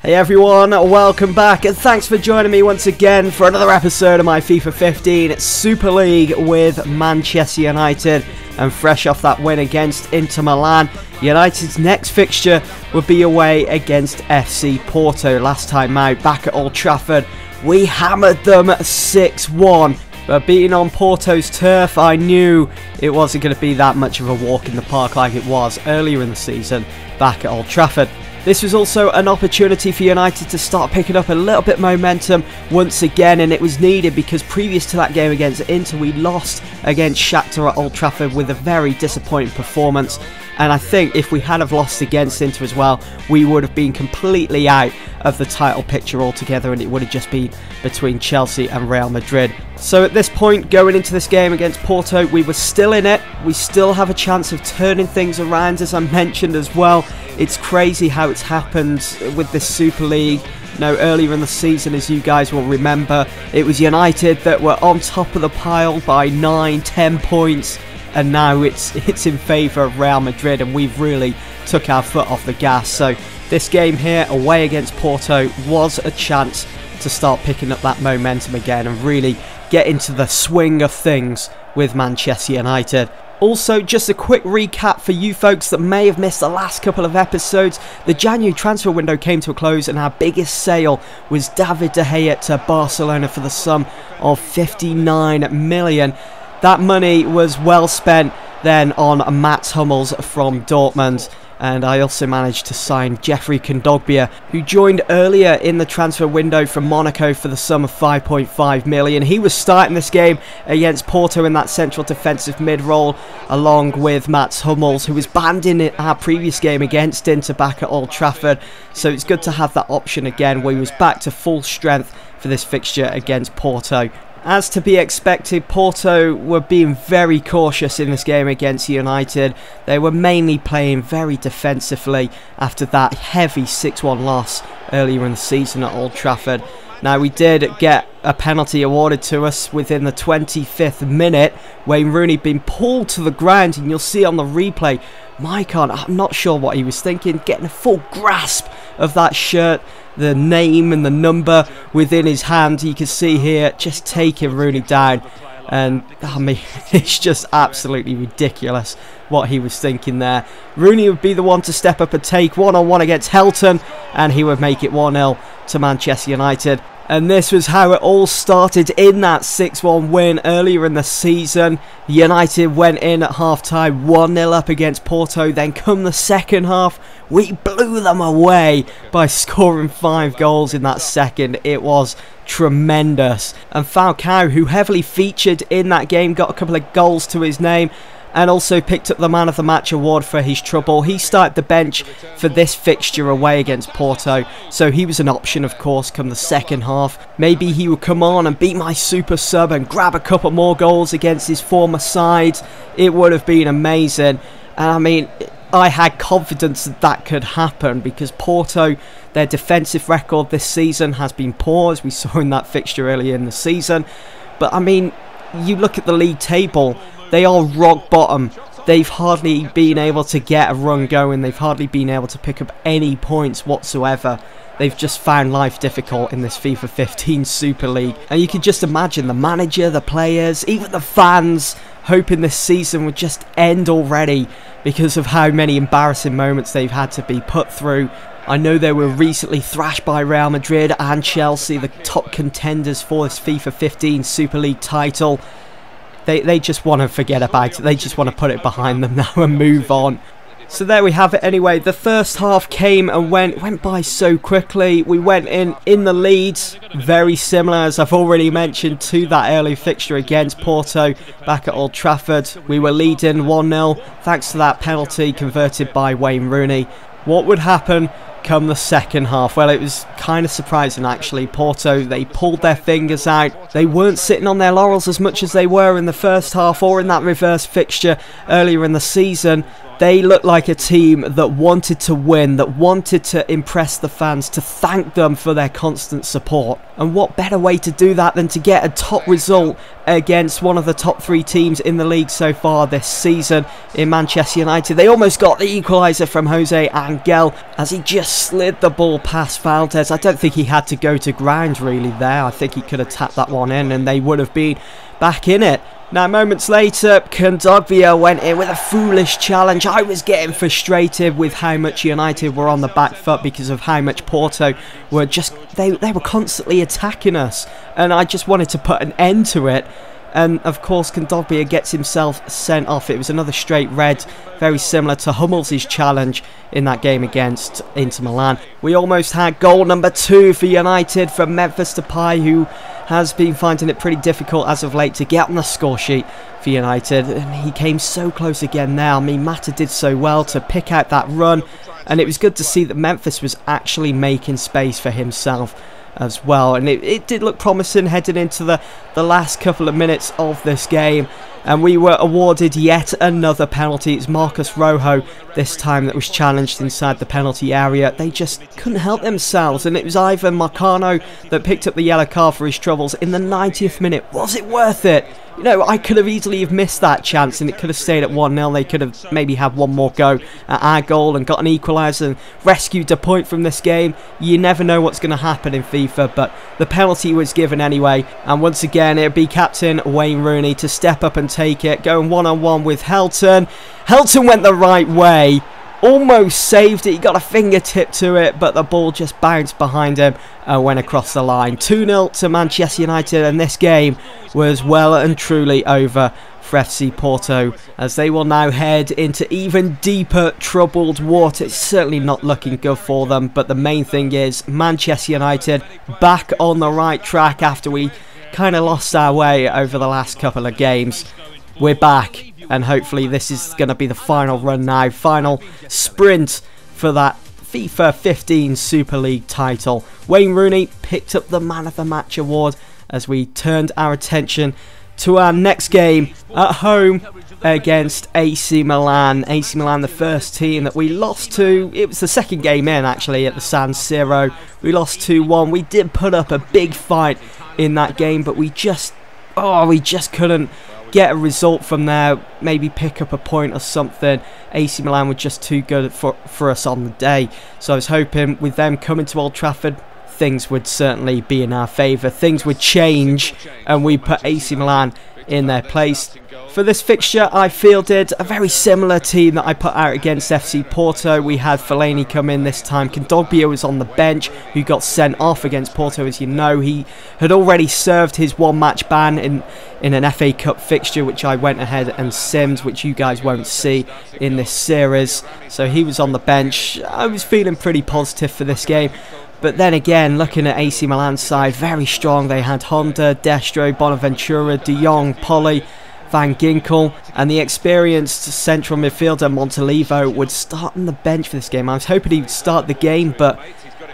Hey everyone, welcome back and thanks for joining me once again for another episode of my FIFA 15 Super League with Manchester United. And fresh off that win against Inter Milan, United's next fixture would be away against FC Porto. Last time out, back at Old Trafford, we hammered them 6-1. But being on Porto's turf, I knew it wasn't going to be that much of a walk in the park like it was earlier in the season back at Old Trafford. This was also an opportunity for United to start picking up a little bit of momentum once again, and it was needed because previous to that game against Inter, we lost against Shakhtar at Old Trafford with a very disappointing performance. And I think if we had have lost against Inter as well, we would have been completely out of the title picture altogether, and it would have just been between Chelsea and Real Madrid. So at this point, going into this game against Porto, we were still in it. We still have a chance of turning things around, as I mentioned as well. It's crazy how it's happened with this Super League. Now, earlier in the season, as you guys will remember, it was United that were on top of the pile by 9-10 points. And now it's in favour of Real Madrid, and we've really took our foot off the gas. So this game here away against Porto was a chance to start picking up that momentum again and really get into the swing of things with Manchester United. Also, just a quick recap for you folks that may have missed the last couple of episodes. The January transfer window came to a close and our biggest sale was David De Gea to Barcelona for the sum of 59 million. That money was well spent then on Mats Hummels from Dortmund. And I also managed to sign Jeffrey Kondogbia, who joined earlier in the transfer window from Monaco for the sum of 5.5 million. He was starting this game against Porto in that central defensive mid role, along with Mats Hummels, who was banned in our previous game against Inter back at Old Trafford. So it's good to have that option again, where he was back to full strength for this fixture against Porto. As to be expected, Porto were being very cautious in this game against United. They were mainly playing very defensively after that heavy 6-1 loss earlier in the season at Old Trafford. Now, we did get a penalty awarded to us within the 25th minute. Wayne Rooney being pulled to the ground, and you'll see on the replay, I'm not sure what he was thinking, getting a full grasp of that shirt, the name and the number within his hand. You can see here, just taking Rooney down. And I mean, it's just absolutely ridiculous what he was thinking there. Rooney would be the one to step up and take one-on-one against Helton, and he would make it 1-0 to Manchester United. And this was how it all started in that 6-1 win earlier in the season. United went in at half-time 1-0 up against Porto. Then come the second half, we blew them away by scoring 5 goals in that second. It was tremendous. And Falcao, who heavily featured in that game, got a couple of goals to his name, and also picked up the Man of the Match award for his trouble. He started the bench for this fixture away against Porto, so he was an option, of course, come the second half. Maybe he would come on and be my super sub and grab a couple more goals against his former side. It would have been amazing. And I mean, I had confidence that that could happen because Porto, their defensive record this season has been poor, as we saw in that fixture earlier in the season. But I mean, you look at the league table, they are rock bottom. They've hardly been able to get a run going. They've hardly been able to pick up any points whatsoever. They've just found life difficult in this FIFA 15 Super League. And you can just imagine the manager, the players, even the fans hoping this season would just end already because of how many embarrassing moments they've had to be put through. I know they were recently thrashed by Real Madrid and Chelsea, the top contenders for this FIFA 15 Super League title. They just want to forget about it. They just want to put it behind them now and move on. So there we have it anyway. The first half came and went by so quickly. We went in the leads, very similar, as I've already mentioned, to that early fixture against Porto back at Old Trafford. We were leading 1-0 thanks to that penalty converted by Wayne Rooney. What would happen come the second half? Well, it was kind of surprising actually. Porto, they pulled their fingers out. They weren't sitting on their laurels as much as they were in the first half or in that reverse fixture earlier in the season. They looked like a team that wanted to win, that wanted to impress the fans, to thank them for their constant support. And what better way to do that than to get a top result against one of the top 3 teams in the league so far this season in Manchester United. They almost got the equaliser from Jose Angel as he just slid the ball past Valdez. I don't think he had to go to ground really there. I think he could have tapped that one in and they would have been back in it. Now, moments later, Kondogbia went in with a foolish challenge. I was getting frustrated with how much United were on the back foot because of how much Porto were just... They were constantly attacking us. And I just wanted to put an end to it. And, of course, Kondogbia gets himself sent off. It was another straight red, very similar to Hummels' challenge in that game against Inter Milan. We almost had goal number 2 for United from Memphis Depay, who has been finding it pretty difficult as of late to get on the score sheet for United. And he came so close again now. I mean, Mata did so well to pick out that run. And it was good to see that Memphis was actually making space for himself as well, and it did look promising heading into the last couple of minutes of this game, and we were awarded yet another penalty. It's Marcos Rojo this time that was challenged inside the penalty area. They just couldn't help themselves, and it was Ivan Marcano that picked up the yellow card for his troubles in the 90th minute. Was it worth it? You know, I could have easily have missed that chance and it could have stayed at 1-0. They could have maybe had one more go at our goal and got an equaliser and rescued a point from this game. You never know what's going to happen in FIFA, but the penalty was given anyway. And once again, it would be captain Wayne Rooney to step up and take it, going one-on-one with Helton. Helton went the right way. Almost saved it, he got a fingertip to it, but the ball just bounced behind him and went across the line. 2-0 to Manchester United, and this game was well and truly over for FC Porto, as they will now head into even deeper troubled water. It's certainly not looking good for them, but the main thing is Manchester United back on the right track after we kind of lost our way over the last couple of games. We're back. And hopefully this is going to be the final run now, final sprint for that FIFA 15 Super League title. Wayne Rooney picked up the Man of the Match award as we turned our attention to our next game at home against AC Milan. AC Milan, the first team that we lost to. It was the second game in actually at the San Siro. We lost 2-1. We did put up a big fight in that game, but we just couldn't get a result from there, maybe pick up a point or something. AC Milan were just too good for us on the day, so I was hoping with them coming to Old Trafford things would certainly be in our favour, things would change and we put AC Milan in their place. For this fixture, I fielded a very similar team that I put out against FC Porto. We had Fellaini come in this time. Kondogbia was on the bench, who got sent off against Porto. As you know, he had already served his one-match ban in an FA Cup fixture, which I went ahead and simmed, which you guys won't see in this series. So he was on the bench. I was feeling pretty positive for this game. But then again, looking at AC Milan's side, very strong. They had Honda, Destro, Bonaventura, De Jong, Polly, Van Ginkel, and the experienced central midfielder Montalivo would start on the bench for this game. I was hoping he would start the game, but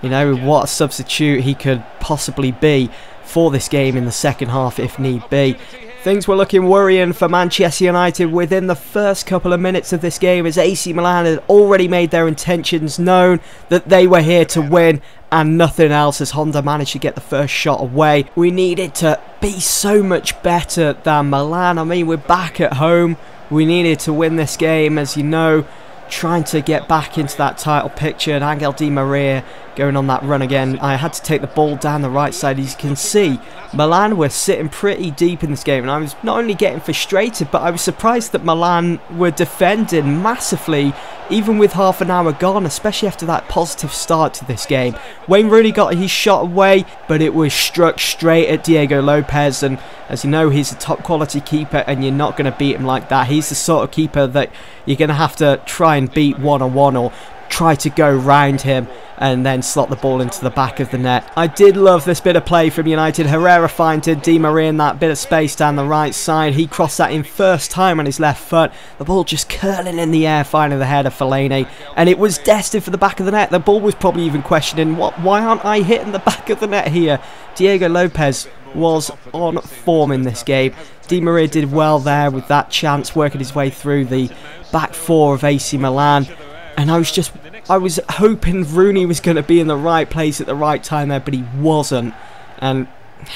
you know, what a substitute he could possibly be for this game in the second half if need be. Things were looking worrying for Manchester United within the first couple of minutes of this game, as AC Milan had already made their intentions known that they were here to win and nothing else, as Honda managed to get the first shot away. We needed to be so much better than Milan. I mean, we're back at home. We needed to win this game, as you know, trying to get back into that title picture, and Angel Di Maria going on that run again. I had to take the ball down the right side. As you can see, Milan were sitting pretty deep in this game, and I was not only getting frustrated, but I was surprised that Milan were defending massively even with half an hour gone, especially after that positive start to this game. Wayne Rooney got his shot away, but it was struck straight at Diego Lopez, and as you know, he's a top quality keeper and you're not going to beat him like that. He's the sort of keeper that you're going to have to try and beat one-on-one, or try to go round him and then slot the ball into the back of the net. I did love this bit of play from United. Herrera finding Di Maria in that bit of space down the right side. He crossed that in first time on his left foot. The ball just curling in the air, finding the header for Fellaini, and it was destined for the back of the net. The ball was probably even questioning, why aren't I hitting the back of the net here? Diego Lopez was on form in this game. Di Maria did well there with that chance, working his way through the back four of AC Milan. And I was hoping Rooney was going to be in the right place at the right time there, but he wasn't. And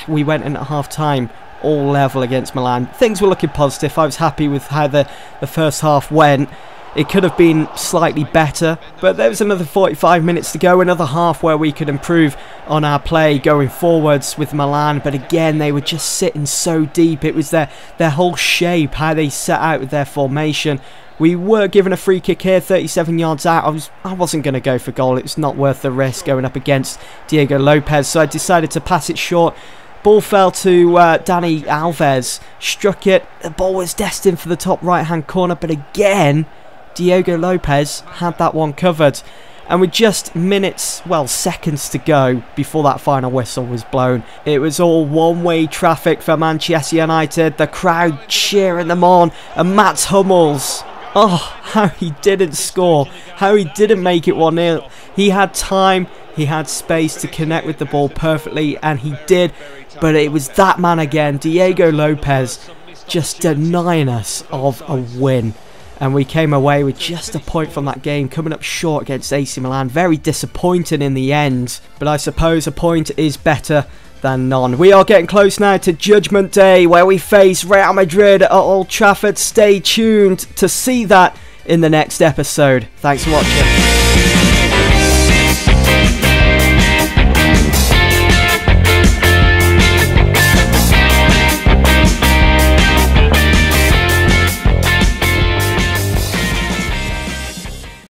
we went in at half-time all level against Milan. Things were looking positive. I was happy with how the first half went. It could have been slightly better, but there was another 45 minutes to go, another half where we could improve on our play going forwards with Milan. But again, they were just sitting so deep. It was their whole shape, how they set out with their formation. We were given a free kick here, 37 yards out. I wasn't going to go for goal. It was not worth the risk going up against Diego Lopez, so I decided to pass it short. Ball fell to Dani Alves, struck it. The ball was destined for the top right-hand corner, but again, Diego Lopez had that one covered. And with just minutes, well, seconds to go before that final whistle was blown, it was all one-way traffic for Manchester United. The crowd cheering them on, and Mats Hummels, oh, how he didn't score, how he didn't make it 1-0. He had time, he had space to connect with the ball perfectly, and he did. But it was that man again, Diego Lopez, just denying us of a win. And we came away with just a point from that game, coming up short against AC Milan. Very disappointing in the end, but I suppose a point is better than none. We are getting close now to Judgment Day, where we face Real Madrid at Old Trafford. Stay tuned to see that in the next episode. Thanks for watching.